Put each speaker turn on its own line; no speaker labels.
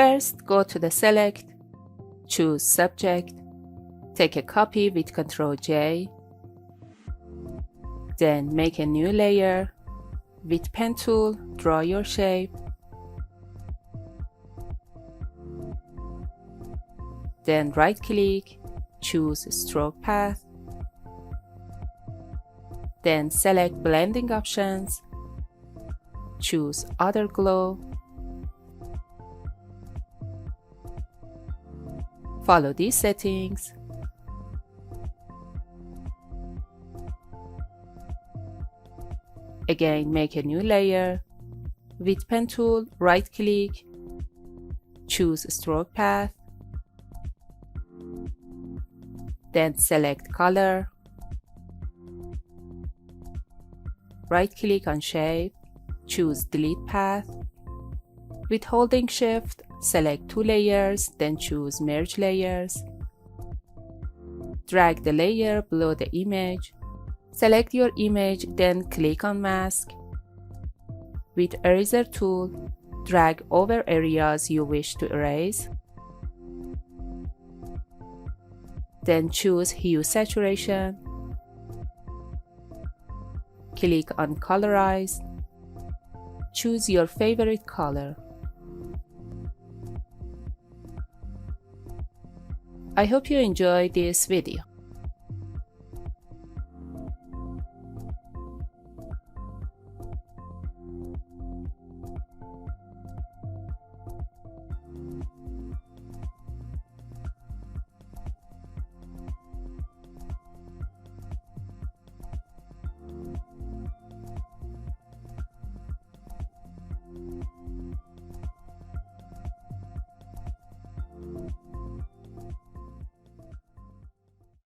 First, go to the Select, choose Subject, take a copy with Ctrl+J, then make a new layer. With Pen tool, draw your shape. Then right-click, choose Stroke Path. Then select Blending Options, choose Other Glow. Follow these settings. Again, make a new layer. With Pen tool, right-click, choose Stroke Path. Then select Color. Right-click on Shape, choose Delete Path. With holding Shift, select two layers, then choose Merge Layers. Drag the layer below the image. Select your image, then click on Mask. With Eraser tool, drag over areas you wish to erase. Then choose Hue Saturation. Click on Colorize. Choose your favorite color. I hope you enjoyed this video.